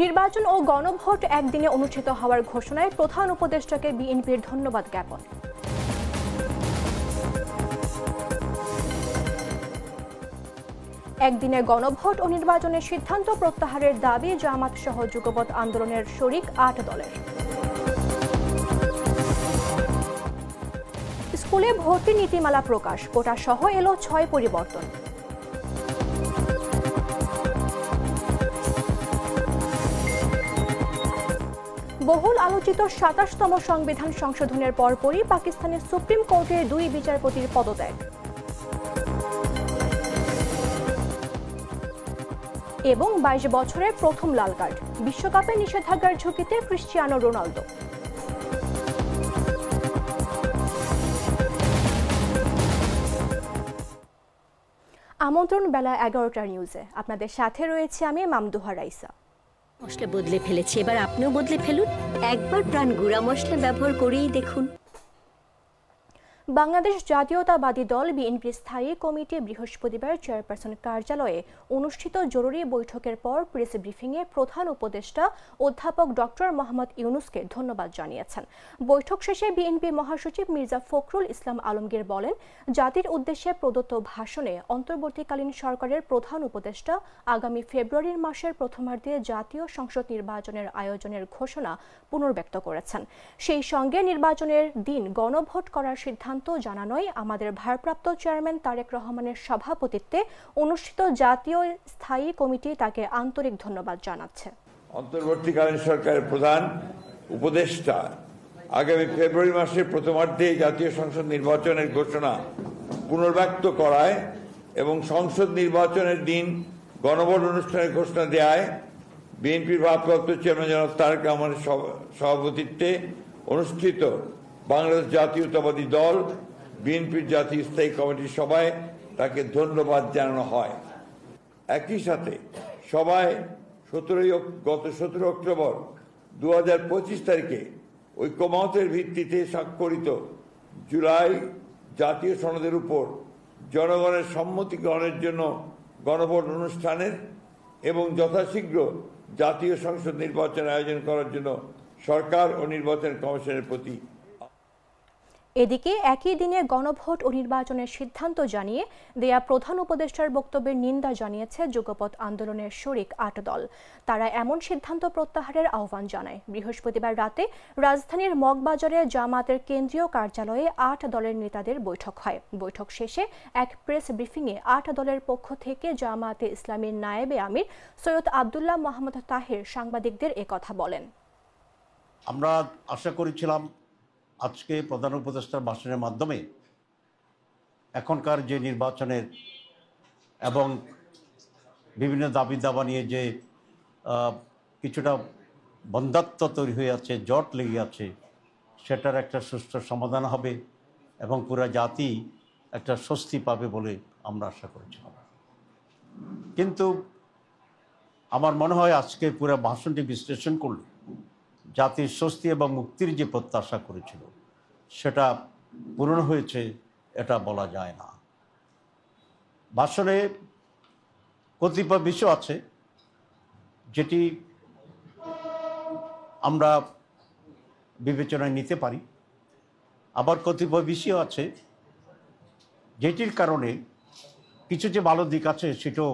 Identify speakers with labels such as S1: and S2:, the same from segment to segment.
S1: নির্বাচন ও গণভোট একদিনে অনুষ্ঠিত হওয়ার ঘোষণায় প্রধান উপদেষ্টাকে বিএনপির ধন্যবাদ জ্ঞাপন। একদিনে গণভোট ও নির্বাচনের সিদ্ধান্ত প্রত্যাহারের দাবি জামাত সহ যুগপৎ আন্দোলনের শরিক ৮ দলের। স্কুলে ভর্তি নীতিমালা প্রকাশ, কোটা সহ এলো ৬ পরিবর্তন। বহুল আলোচিত ২৭তম সংবিধান সংশোধনের পরপরই পাকিস্তানের সুপ্রিম কোর্টের ২ বিচারপতির পদত্যাগ। এবং ২২ বছরের প্রথম লাল কার্ড, বিশ্বকাপে নিষেধাজ্ঞার ঝুঁকিতে ক্রিশ্চিয়ানো রোনালদো। আমন্ত্রণ বেলা ১১টার নিউজে, আপনাদের সাথে রয়েছে আমি মামদুহা রাইসা।
S2: মশলা বদলে ফেলেছি, এবার আপনিও বদলে ফেলুন। একবার প্রাণ গুঁড়া মশলা ব্যবহার করেই দেখুন।
S1: বাংলাদেশ জাতীয়তাবাদী দল বিএনপির স্থায়ী কমিটি বৃহস্পতিবার চেয়ারপারসন কার্যালয়ে অনুষ্ঠিত জরুরি বৈঠকের পর প্রেস ব্রিফিংয়ে প্রধান উপদেষ্টা অধ্যাপক ডক্টর মোহাম্মদ ইউনূসকে ধন্যবাদ জানিয়েছেন। বৈঠক শেষে বিএনপি মহাসচিব মির্জা ফখরুল ইসলাম আলমগীর বলেন, জাতির উদ্দেশ্যে প্রদত্ত ভাষণে অন্তর্বর্তীকালীন সরকারের প্রধান উপদেষ্টা আগামী ফেব্রুয়ারি মাসের প্রথমার্ধে জাতীয় সংসদ নির্বাচনের আয়োজনের ঘোষণা পুনর্ব্যক্ত করেছেন। সেই সঙ্গে নির্বাচনের দিন গণভোট করার সিদ্ধান্ত জানানোয় আমাদের ভারপ্রাপ্ত চেয়ারম্যান তারেক রহমানের সভাপতিত্বে অনুষ্ঠিত জাতীয় স্থায়ী কমিটি তাকে আন্তরিক ধন্যবাদ জানাচ্ছে।
S3: অন্তর্বর্তীকালীন সরকারের প্রধান উপদেষ্টা আগামী ফেব্রুয়ারি মাসের প্রথমার্ধে জাতীয় সংসদ নির্বাচনের ঘোষণা পুনর্ব্যক্ত করায় এবং সংসদ নির্বাচনের দিন গণভোট অনুষ্ঠানের ঘোষণা দেয় বিএনপির ভারপ্রাপ্ত চেয়ারম্যান জনাব তারেক রহমানের সভাপতিত্বে অনুষ্ঠিত বাংলাদেশ জাতীয়তাবাদী দল বিএনপির জাতীয় স্থায়ী কমিটির সভায় তাকে ধন্যবাদ জানানো হয়। একই সাথে সভায় গত ১৭ অক্টোবর ২০২৫ তারিখে ঐক্যমতের ভিত্তিতে স্বাক্ষরিত জুলাই জাতীয় সনদের উপর জনগণের সম্মতি গ্রহণের জন্য গণভোট অনুষ্ঠানের এবং যথাশীঘ্র জাতীয় সংসদ নির্বাচন আয়োজন করার জন্য সরকার ও নির্বাচন কমিশনের প্রতি।
S1: এদিকে একই দিনে গণভোট ও নির্বাচনের সিদ্ধান্ত জানিয়ে দেয়া প্রধান উপদেষ্টার বক্তব্যের নিন্দা জানিয়েছে যুগপৎ আন্দোলনের শরিক ৮ দল। তারা এমন সিদ্ধান্ত প্রত্যাহারের আহ্বান জানায়। বৃহস্পতিবার রাতে রাজধানীর মগবাজারে জামাতের কেন্দ্রীয় কার্যালয়ে ৮ দলের নেতাদের বৈঠক হয়। বৈঠক শেষে এক প্রেস ব্রিফিংয়ে ৮ দলের পক্ষ থেকে জামায়াতে ইসলামীর নায়েবে আমির সৈয়দ আব্দুল্লাহ মোহাম্মদ তাহের সাংবাদিকদের একথা বলেন।
S4: আমরা আশা করেছিলাম আজকে প্রধান উপদেষ্টার ভাষণের মাধ্যমে এখনকার যে নির্বাচনের এবং বিভিন্ন দাবি দাবা নিয়ে যে কিছুটা বন্ধ্যাত্ব তৈরি হয়ে আছে, জট লেগে আছে, সেটার একটা সুষ্ঠু সমাধান হবে এবং পুরা জাতি একটা স্বস্তি পাবে বলে আমরা আশা করেছিলাম। কিন্তু আমার মনে হয় আজকে পুরো ভাষণটি বিশ্লেষণ করলে জাতির স্বস্তি এবং মুক্তির যে প্রত্যাশা করেছিল সেটা পূরণ হয়েছে এটা বলা যায় না। ভাষণে কতিপয় বিষয় আছে যেটি আমরা বিবেচনায় নিতে পারি, আবার কতিপয় বিষয় আছে যেটির কারণে কিছু যে ভালো দিক আছে সেটাও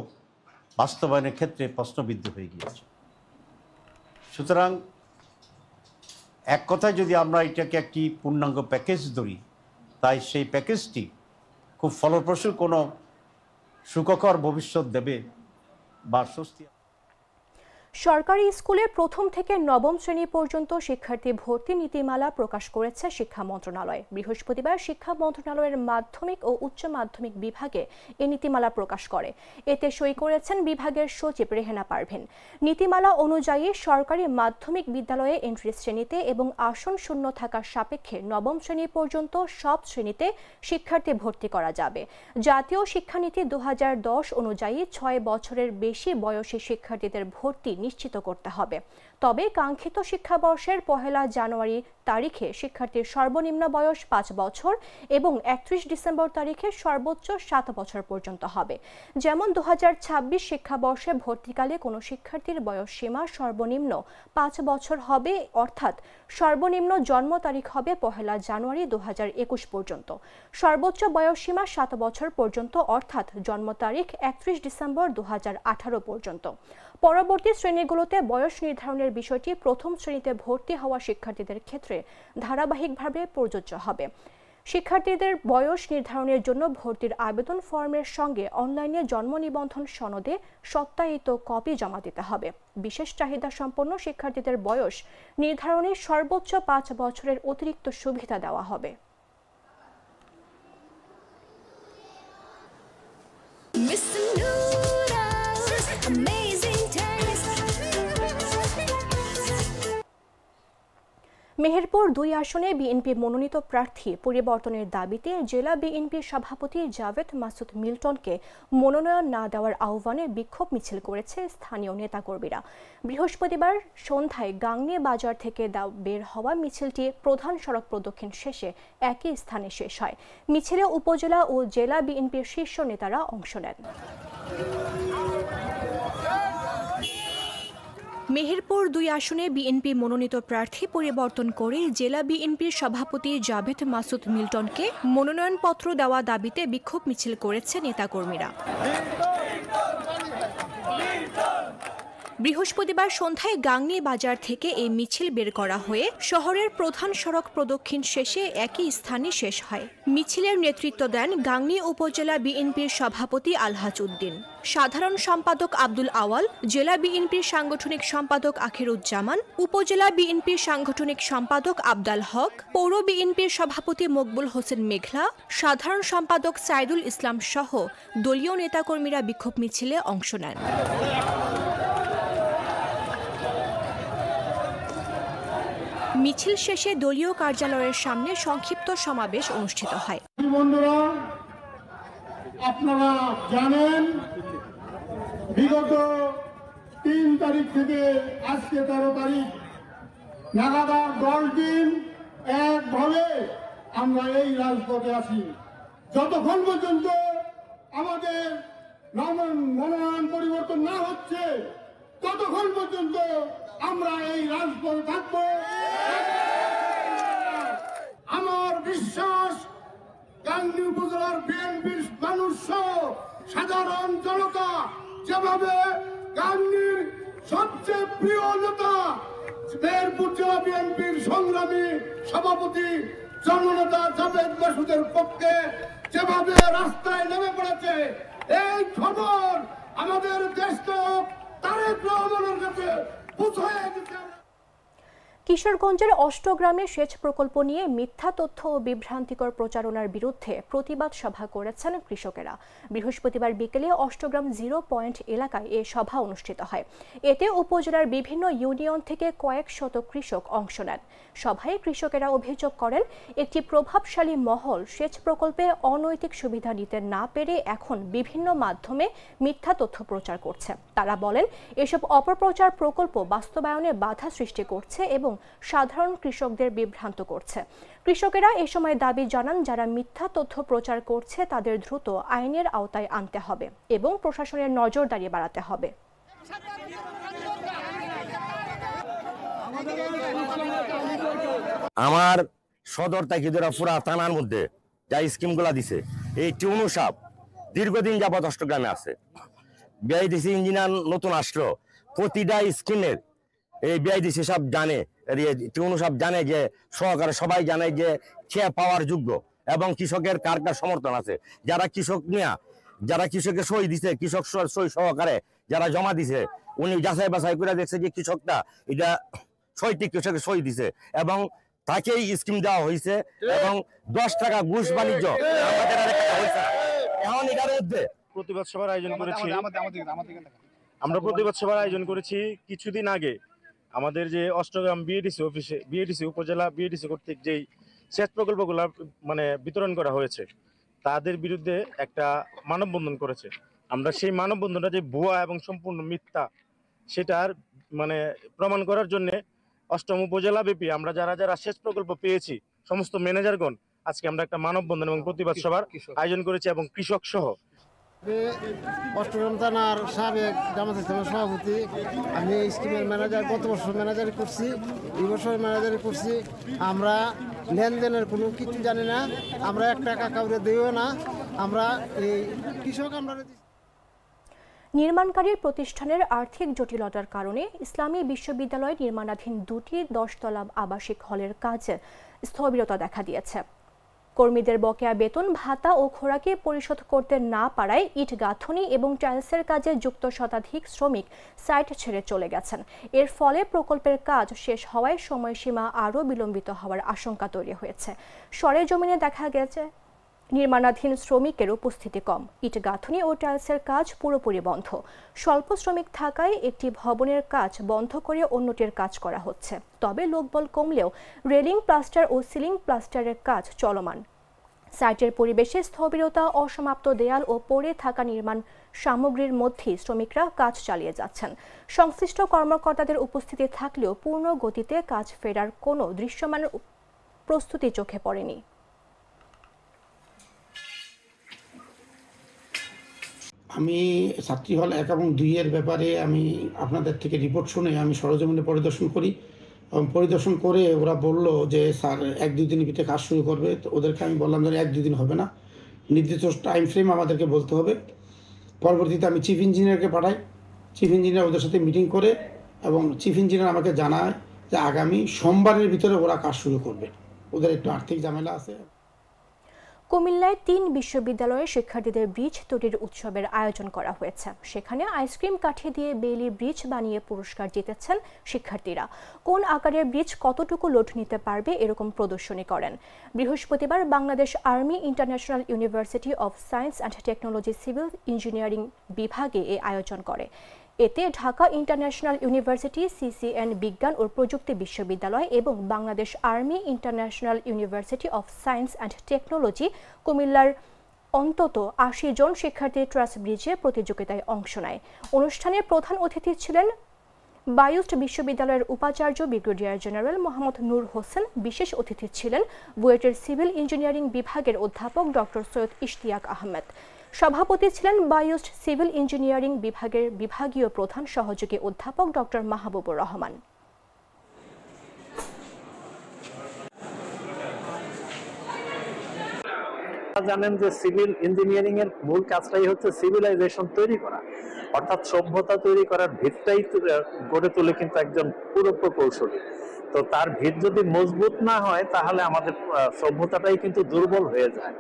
S4: বাস্তবায়নের ক্ষেত্রে প্রশ্নবিদ্ধ হয়ে গিয়েছে। সুতরাং এক কথায় যদি আমরা এটাকে একটি পূর্ণাঙ্গ প্যাকেজ ধরি, তাই সেই প্যাকেজটি খুব ফলপ্রসূ কোনো সুখকর ভবিষ্যৎ দেবে বা স্বস্তি।
S1: সরকারি স্কুলে প্রথম থেকে নবম শ্রেণী পর্যন্ত শিক্ষার্থী ভর্তি নীতিমালা প্রকাশ করেছে শিক্ষা মন্ত্রণালয়। বৃহস্পতিবার শিক্ষা মন্ত্রণালয়ের মাধ্যমিক ও উচ্চ মাধ্যমিক বিভাগে এ নীতিমালা প্রকাশ করে। এতে সই করেছেন বিভাগের সচিব রেহেনা পারভীন। নীতিমালা অনুযায়ী সরকারি মাধ্যমিক বিদ্যালয়ে এন্ট্রি শ্রেণীতে এবং আসন শূন্য থাকার সাপেক্ষে নবম শ্রেণী পর্যন্ত সব শ্রেণীতে শিক্ষার্থী ভর্তি করা যাবে। জাতীয় শিক্ষানীতি ২০১০ অনুযায়ী ৬ বছরের বেশি বয়সী শিক্ষার্থীদের ভর্তি নিশ্চিত করতে হবে। তবে কাঙ্ক্ষিত শিক্ষাবর্ষের ১ জানুয়ারি তারিখে শিক্ষার্থীর সর্বনিম্ন বয়স ৫ বছর এবং ৩১ ডিসেম্বর তারিখে সর্বোচ্চ ৭ বছর পর্যন্ত হবে। যেমন ২০২৬ শিক্ষাবর্ষে ভর্তিকালে কোনো শিক্ষার্থীর বয়স সীমা সর্বনিম্ন ৫ বছর হবে, অর্থাৎ সর্বনিম্ন জন্ম তারিখ হবে ১ জানুয়ারি ২০২১ পর্যন্ত। সর্বোচ্চ বয়স সীমা ৭ বছর পর্যন্ত, অর্থাৎ জন্ম তারিখ ৩১ ডিসেম্বর ২০১৮ পর্যন্ত। পরবর্তী শ্রেণীগুলোতে বয়স নির্ধারণের বিষয়টি প্রথম শ্রেণীতে ভর্তি হওয়া শিক্ষার্থীদের ক্ষেত্রে ধারাবাহিকভাবে প্রযোজ্য হবে। শিক্ষার্থীদের বয়স নির্ধারণের জন্য ভর্তির আবেদন ফর্মের সঙ্গে অনলাইনে জন্ম নিবন্ধন সনদে সত্যায়িত কপি জমা দিতে হবে। বিশেষ চাহিদা সম্পন্ন শিক্ষার্থীদের বয়স নির্ধারণে সর্বোচ্চ ৫ বছরের অতিরিক্ত সুবিধা দেওয়া হবে। মেহেরপুর ২ আসনে বিএনপি মনোনীত প্রার্থী পরিবর্তনের দাবিতে জেলা বিএনপির সভাপতি জাভেদ মাসুদ মিল্টনকে মনোনয়ন না দেওয়ার আহ্বানে বিক্ষোভ মিছিল করেছে স্থানীয় নেতাকর্মীরা। বৃহস্পতিবার সন্ধ্যায় গাংনী বাজার থেকে বের হওয়া মিছিলটি প্রধান সড়ক প্রদক্ষিণ শেষে একই স্থানে শেষ হয়। মিছিলে উপজেলা ও জেলা বিএনপির শীর্ষ নেতারা অংশ নেন। মেহেরপুর ২ আসনে বিএনপি মনোনীত প্রার্থী পরিবর্তন করে জেলা বিএনপির সভাপতি জাভেদ মাসুদ মিল্টনকে মনোনয়নপত্র দেওয়া দাবিতে বিক্ষোভ মিছিল করেছে নেতাকর্মীরা। বৃহস্পতিবার সন্ধ্যায় গাংনী বাজার থেকে এই মিছিল বের করা হয়ে শহরের প্রধান সড়ক প্রদক্ষিণ শেষে একই স্থানে শেষ হয়। মিছিলের নেতৃত্ব দেন গাংনী উপজেলা বিএনপির সভাপতি আলহাজ উদ্দিন, সাধারণ সম্পাদক আব্দুল আওয়াল, জেলা বিএনপির সাংগঠনিক সম্পাদক আখিরুজ্জামান, উপজেলা বিএনপির সাংগঠনিক সম্পাদক আবদাল হক, পৌর বিএনপির সভাপতি মকবুল হোসেন মেঘলা, সাধারণ সম্পাদক সাইদুল ইসলাম সহ দলীয় নেতাকর্মীরা বিক্ষোভ মিছিলে অংশ নেন। মিছিল শেষে দলীয় কার্যালয়ের সামনে সংক্ষিপ্ত সমাবেশ অনুষ্ঠিত হয়।
S5: বন্ধুরা, আপনারা জানেন বিগত ৩ তারিখ থেকে আজকে ১৩ তারিখ লাগাতার ১০ দিন একভাবে আমরা এই রাজপথে আছি। যতক্ষণ পর্যন্ত আমাদের মনোনয়ন পরিবর্তন না হচ্ছে ততক্ষণ পর্যন্ত আমরা এই রাজপথে থাকব। আমার বিশ্বাস গাংনী উপজেলার বিএনপির মানুষ সহ সাধারণ জনতা যেভাবে গাংনীর সবচেয়ে প্রিয় নেতা মেহেরপুর জেলা বিএনপির সংগ্রামী সভাপতি জননেতা জাভেদ মাসুদের পক্ষে যেভাবে রাস্তায় নেমে পড়েছে, এই খবর আমাদের দেশনায়ক তারেক রহমানের কাছে পৌঁছায় দিতে।
S1: কিশোরগঞ্জের অষ্টগ্রামে সেচ প্রকল্প নিয়ে মিথ্যা তথ্য ও বিভ্রান্তিকর প্রচারণার বিরুদ্ধে প্রতিবাদ সভা করেছেন কৃষকেরা। বৃহস্পতিবার বিকেলে অষ্টগ্রাম 0 পয়েন্ট এলাকায় এ সভা অনুষ্ঠিত হয়। এতে উপজেলার বিভিন্ন ইউনিয়ন থেকে কয়েক শত কৃষক অংশ নেন। সভায় কৃষকেরা অভিযোগ করেন, একটি প্রভাবশালী মহল সেচ প্রকল্পে অনৈতিক সুবিধা নিতে না পেরে এখন বিভিন্ন মাধ্যমে মিথ্যা তথ্য প্রচার করছে। তারা বলেন, এসব অপপ্রচার প্রকল্প বাস্তবায়নে বাধা সৃষ্টি করছে এবং সাধারণ কৃষকদের বিভ্রান্ত করছে। কৃষকেরা এ সময় দাবি জানান, যারা মিথ্যা তথ্য প্রচার করছে তাদের দ্রুত আইনের আওতায় আনতে হবে এবং প্রশাসনের নজরদারি বাড়াতে হবে।
S6: আমার সদর তাকিদুরা পুরা থানার মধ্যে যা স্কিমগুলা দিছে, এই টিউনু সাপ দীর্ঘদিন যাবৎ অষ্টগ্রামে আছে। বিআইডিসি ইঞ্জিনিয়ার নতুন আসলো, প্রতিটা স্কিমের এই বিআইডিসি সব জানে, টিউনু সব জানে যে সহকারে সবাই জানে যে খেয়ে পাওয়ার যোগ্য এবং কৃষকের কার কার সমর্থন আছে। যারা কৃষক নিয়ে যারা কৃষকের সই দিছে, কৃষক সই সহকারে যারা জমা দিছে, উনি যাচাই বাছাই করে দেখছে যে কৃষকটা এটা সঠিক কৃষকের সই দিছে এবং তাকেই স্কিম দেওয়া হয়েছে এবং 10 টাকা ঘুষ বাণিজ্য এখন এটার মধ্যে
S7: প্রতিবাদ সভার আয়োজন করেছি। আমরা প্রতিবাদ সভার আয়োজন করেছি কিছুদিন আগে আমাদের যে অষ্টগ্রাম বিএডিসি অফিসে, বিএডিসি উপজেলা বিএডিসি কর্তৃক যেই সেচ প্রকল্পগুলো মানে বিতরণ করা হয়েছে তাদের বিরুদ্ধে একটা মানববন্ধন করেছে। আমরা সেই মানববন্ধনটা যে ভুয়া এবং সম্পূর্ণ মিথ্যা সেটার মানে প্রমাণ করার জন্য 8ম উপজেলা ব্যাপী আমরা যারা যারা সেচ প্রকল্প পেয়েছি সমস্ত ম্যানেজারগণ আজকে আমরা একটা মানববন্ধন এবং প্রতিবাদ সভার আয়োজন করেছি এবং কৃষক সহ।
S8: অষ্টগ্রাম থানার সাবেক জামাত ইসলামের সভাপতি, আমি এই স্কিমের ম্যানেজার, গত বছর ম্যানেজারি করছি, এই বছর ম্যানেজারি করছি। আমরা লেনদেনের কোনো কিছু জানি না, আমরা 1 টাকা কাউরে দিও না, আমরা এই কৃষক আমরা।
S1: নির্মাণকারীর প্রতিষ্ঠানের আর্থিক জটিলতার কারণে ইসলামী বিশ্ববিদ্যালয় নির্মাণাধীন 2টি 10-তলা আবাসিক হলের কাজে স্থবিরতা দেখা দিয়েছে। কর্মীদের বকেয়া বেতন ভাতা ও খোরাকি পরিশোধ করতে না পারায় ইট গাঁথনি এবং টাইলসের কাজে যুক্ত শতাধিক শ্রমিক সাইট ছেড়ে চলে গেছেন। এর ফলে প্রকল্পের কাজ শেষ হওয়ায় সময়সীমা আরও বিলম্বিত হওয়ার আশঙ্কা তৈরি হয়েছে। সরেজমিনে দেখা গেছে নির্মাণাধীন শ্রমিকের উপস্থিতি কম, ইট গাঁথনি ও টাইলসের কাজ পুরোপুরি বন্ধ। স্বল্প শ্রমিক থাকায় একটি ভবনের কাজ বন্ধ করে অন্যটির কাজ করা হচ্ছে। তবে লোকবল কমলেও রেলিং প্লাস্টার ও সিলিং প্লাস্টারের কাজ চলমান। সাইটের পরিবেশে স্থবিরতা, অসমাপ্ত দেয়াল ও পড়ে থাকা নির্মাণ সামগ্রীর মধ্যেই শ্রমিকরা কাজ চালিয়ে যাচ্ছেন। সংশ্লিষ্ট কর্মকর্তাদের উপস্থিতি থাকলেও পূর্ণ গতিতে কাজ ফেরার কোনো দৃশ্যমান প্রস্তুতি চোখে পড়েনি।
S9: আমি ছাত্রী হল 1 এবং 2 এর ব্যাপারে আমি আপনাদের থেকে রিপোর্ট শুনে আমি সরজমিনে পরিদর্শন করি এবং পরিদর্শন করে ওরা বলল যে স্যার 1-2 দিনের ভিতরে কাজ শুরু করবে। তো ওদেরকে আমি বললাম যে 1-2 দিন হবে না, নির্দিষ্ট টাইম ফ্রেম আমাদেরকে বলতে হবে। পরবর্তীতে আমি চিফ ইঞ্জিনিয়ারকে পাঠাই, চিফ ইঞ্জিনিয়ার ওদের সাথে মিটিং করে এবং চিফ ইঞ্জিনিয়ার আমাকে জানায় যে আগামী সোমবারের ভিতরে ওরা কাজ শুরু করবে, ওদের একটু আর্থিক ঝামেলা আছে।
S1: কুমিল্লায় 3 বিশ্ববিদ্যালয়ের শিক্ষার্থীদের ব্রিজ তৈরির উৎসবের আয়োজন করা হয়েছে। সেখানে আইসক্রিম কাঠি দিয়ে বেইলি ব্রিজ বানিয়ে পুরস্কার জিতেছেন শিক্ষার্থীরা। কোন আকারের ব্রিজ কতটুকু লোড নিতে পারবে এরকম প্রদর্শনী করেন। বৃহস্পতিবার Bangladesh army international university of science and technology civil engineering বিভাগে এই আয়োজন করে। এতে ঢাকা ইন্টারন্যাশনাল ইউনিভার্সিটি, সিসিএন বিজ্ঞান ও প্রযুক্তি বিশ্ববিদ্যালয় এবং Bangladesh army international university of science and technology কুমিল্লার অন্তত 80 জন শিক্ষার্থী ট্রাস ব্রিজে প্রতিযোগিতায় অংশ নেয়। অনুষ্ঠানে প্রধান অতিথি ছিলেন বায়ুস্ট বিশ্ববিদ্যালয়ের উপাচার্য ব্রিগেডিয়ার জেনারেল মোহাম্মদ নূর হোসেন। বিশেষ অতিথি ছিলেন বুয়েটের সিভিল ইঞ্জিনিয়ারিং বিভাগের অধ্যাপক ডক্টর সৈয়দ ইশতিয়াক আহমেদ। সভাপতি ছিলেন বায়ুস্ট সিভিল ইঞ্জিনিয়ারিং বিভাগের বিভাগীয় প্রধান সহযোগী অধ্যাপক ডক্টর মাহবুবুর রহমান।
S10: জানেন যে সিভিল ইঞ্জিনিয়ারিং এর মূল কাজটাই হচ্ছে সিভিলাইজেশন তৈরি করা, অর্থাৎ সভ্যতা তৈরি করার ভিতটাই গড়ে তোলে কিন্তু একজন পুরো প্রকৌশলী। তো তার ভিত যদি মজবুত না হয় তাহলে আমাদের সভ্যতাটাই কিন্তু দুর্বল হয়ে যায়।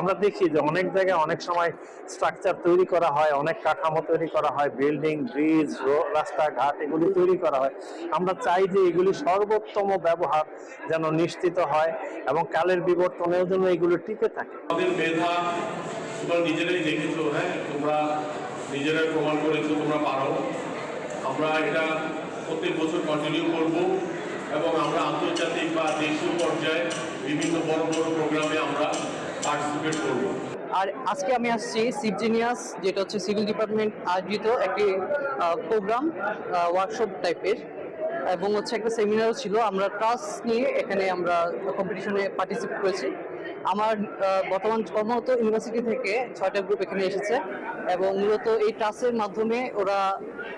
S10: আমরা দেখি যে অনেক জায়গায় অনেক সময় স্ট্রাকচার তৈরি করা হয়, অনেক কাঠামো তৈরি করা হয়, বিল্ডিং, ব্রিজ, রাস্তাঘাট এগুলি তৈরি করা হয়। আমরা চাই যে এগুলি সর্বোত্তম ব্যবহার যেন নিশ্চিত হয় এবং কালের বিবর্তনের জন্য এগুলো টিকে থাকে।
S11: আমাদের মেধা তোমরা নিজেরাই দেখেছো, হ্যাঁ, তোমরা নিজেরাই প্রমাণ করেছো তোমরা পারো। আমরা এটা প্রত্যেক বছর কন্টিনিউ করব এবং আমরা আন্তর্জাতিক বা দেশীয় পর্যায়ে বিভিন্ন বড় বড় প্রোগ্রামে আমরা পার্টিসিপেট করব।
S12: আর আজকে আমি আসছি সিভজিনিয়াস, যেটা হচ্ছে সিভিল ডিপার্টমেন্ট আয়োজিত একটি প্রোগ্রাম, ওয়ার্কশপ টাইপের, এবং হচ্ছে একটা সেমিনারও ছিল। আমরা ট্রাস নিয়ে এখানে আমরা কম্পিটিশনে পার্টিসিপেট করেছি। আমার বর্তমান কর্মরত ইউনিভার্সিটি থেকে 6টা গ্রুপ এখানে এসেছে এবং মূলত এই ট্রাসের মাধ্যমে ওরা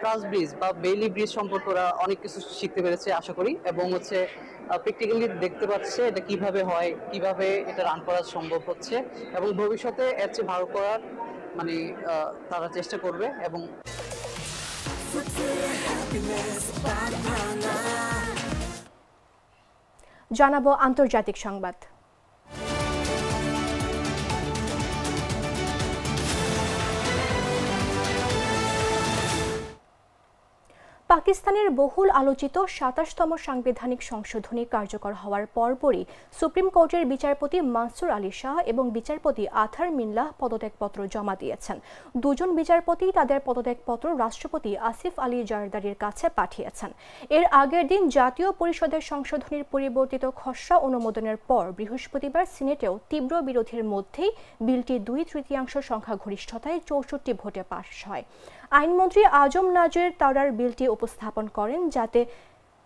S12: ট্রাস ব্রিজ বা বেইলি ব্রিজ সম্পর্কে ওরা অনেক কিছু শিখতে পেরেছে আশা করি, এবং হচ্ছে প্র্যাকটিক্যালি দেখতে পাচ্ছে এটা কিভাবে হয়, কিভাবে এটা রান করা সম্ভব হচ্ছে, এবং ভবিষ্যতে এর চেয়ে ভালো করার মানে তারা চেষ্টা করবে। এবং
S1: জানাবো আন্তর্জাতিক সংবাদ। পাকিস্তানের বহুল আলোচিত 27তম সাংবিধানিক সংশোধনী কার্যকর হওয়ার পরপরই সুপ্রিম কোর্টের বিচারপতি মানসুর আলী শাহ এবং বিচারপতি আথার মিনলাহ পদত্যাগপত্র জমা দিয়েছেন। দুজন বিচারপতি তাদের পদত্যাগপত্র রাষ্ট্রপতি আসিফ আলী জারদারির কাছে পাঠিয়েছেন। এর আগের দিন জাতীয় পরিষদের সংশোধনীর পরিবর্তিত খসড়া অনুমোদনের পর বৃহস্পতিবার সিনেটেও তীব্র বিরোধের মধ্যেই বিলটি 2/3 সংখ্যাগরিষ্ঠতায় 64 ভোটে পাস হয়। আইনমন্ত্রী আজম নাজের তাওরার বিলটি উপস্থাপন করেন, যাতে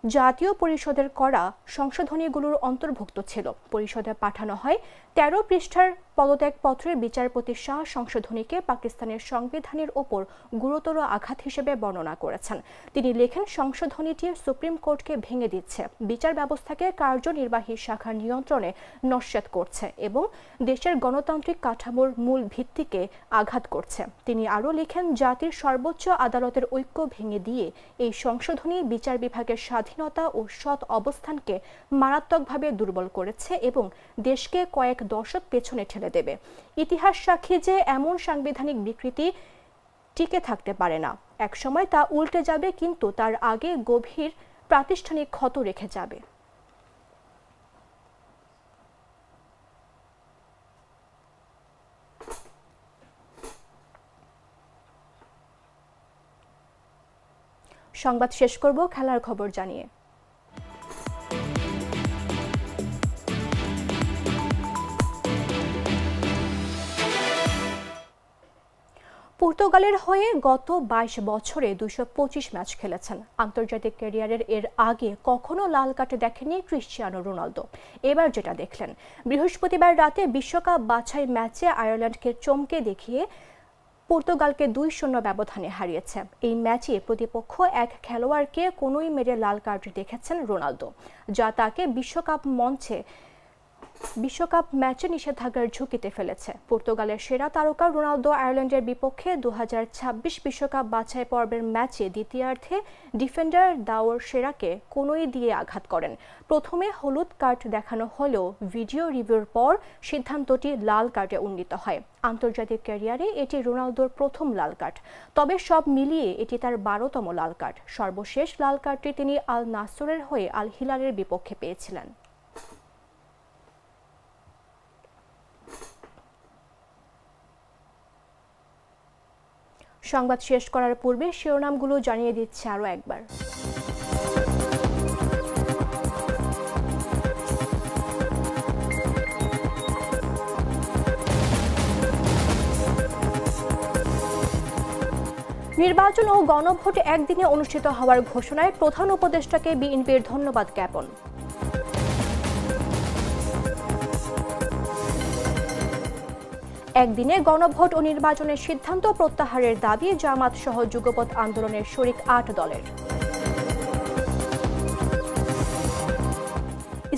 S1: জাতীয় পরিষদের করা সংশোধনীগুলোর অন্তর্ভুক্ত ছিল। পরিষদে পাঠানো হয় ১৩ পৃষ্ঠার পদত্যাগপত্রে বিচারপতি শাহ সংশোধনীকে পাকিস্তানের সংবিধানের ওপর গুরুতর আঘাত হিসেবে বর্ণনা করেছেন। তিনি লেখেন, সংশোধনীটি সুপ্রিম কোর্টকে ভেঙে দিচ্ছে, বিচার ব্যবস্থাকে কার্যনির্বাহী শাখার নিয়ন্ত্রণে নস্যাৎ করছে এবং দেশের গণতান্ত্রিক কাঠামোর মূল ভিত্তিকে আঘাত করছে। তিনি আরও লেখেন, জাতির সর্বোচ্চ আদালতের ঐক্য ভেঙে দিয়ে এই সংশোধনী বিচার বিভাগের স্বাধীনতা ও সৎ অবস্থানকে মারাত্মকভাবে দুর্বল করেছে এবং দেশকে কয়েক দশক পেছনে ঠেলে দেবে। ইতিহাস সাক্ষী যে এমন সাংবিধানিক বিকৃতি টিকে থাকতে পারে না। একসময় তা উল্টে যাবে, কিন্তু তার আগে গভীর প্রাতিষ্ঠানিক ক্ষত রেখে যাবে। সংবাদ শেষ করব খেলার খবর জানিয়ে। পর্তুগালের হয়ে গত ২২ বছরে ২২৫ ম্যাচ খেলেছেন। আন্তর্জাতিক ক্যারিয়ারের এর আগে কখনো লাল কার্ড দেখেনি ক্রিশ্চিয়ানো রোনালদো। এবার যেটা দেখলেন, বৃহস্পতিবার রাতে বিশ্বকাপ বাছাই ম্যাচে আয়ারল্যান্ডকে চমকে দেখিয়ে পর্তুগালকে ২-০ ব্যবধানে হারিয়েছে। এই ম্যাচে প্রতিপক্ষ এক খেলোয়াড়কে কোনোই মেরে লাল কার্ড দেখেছেন রোনালদো, যা তাকে বিশ্বকাপ ম্যাচে নিষেধাজ্ঞার ঝুঁকিতে ফেলেছে। পর্তুগালের সেরা তারকা রোনালদো আয়ারল্যান্ডের বিপক্ষে ২০২৬ বিশ্বকাপ বাছাই পর্বের ম্যাচে দ্বিতীয়ার্ধে ডিফেন্ডার দাওর সেরাকে কোনোই দিয়ে আঘাত করেন। প্রথমে হলুদ কার্ড দেখানো হলেও ভিডিও রিভিউর পর সিদ্ধান্তটি লাল কার্ডে উন্নীত হয়। আন্তর্জাতিক ক্যারিয়ারে এটি রোনালদোর প্রথম লাল কার্ড, তবে সব মিলিয়ে এটি তার ১২তম লাল কার্ড। সর্বশেষ লাল কার্ডটি তিনি আল নাসরের হয়ে আল হিলালের বিপক্ষে পেয়েছিলেন। সংবাদ শেষ করার পূর্বে শিরোনামগুলো জানিয়ে দিচ্ছে আরও একবার। নির্বাচন ও গণভোট একদিনে অনুষ্ঠিত হওয়ার ঘোষণায় প্রধান উপদেষ্টাকে বিএনপির ধন্যবাদ জ্ঞাপন। একদিনে গণভোট ও নির্বাচনের সিদ্ধান্ত প্রত্যাহারের দাবি জামাত সহ যুগপৎ আন্দোলনের শরিক ৮ দলের।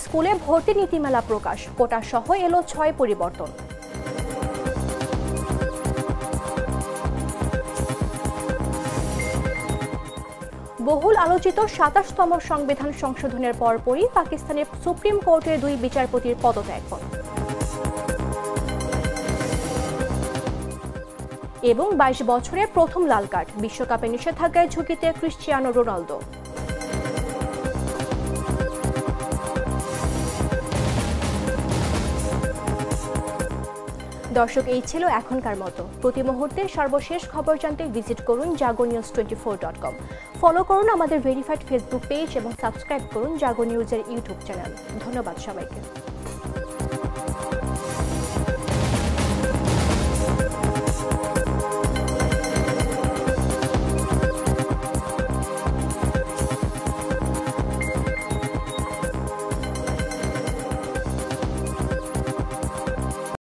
S1: স্কুলে ভর্তি নীতিমালা প্রকাশ, কোটা সহ এলো ৬ পরিবর্তন। বহুল আলোচিত ২৭তম সংবিধান সংশোধনের পরপরই পাকিস্তানের সুপ্রিম কোর্টের ২ বিচারপতির পদত্যাগ। এবং ২২ বছরের প্রথম লাল কার্ড, বিশ্বকাপে নিষেধাজ্ঞায় ঝুঁকিতে ক্রিশ্চিয়ানো রোনালদো। দর্শক, এই ছিল এখনকার মতো। প্রতি মুহূর্তে সর্বশেষ খবর জানতে ভিজিট করুন jagonews24.com। ফলো করুন আমাদের ভেরিফাইড ফেসবুক পেজ এবং সাবস্ক্রাইব করুন জাগো নিউজের ইউটিউব চ্যানেল। ধন্যবাদ সবাইকে।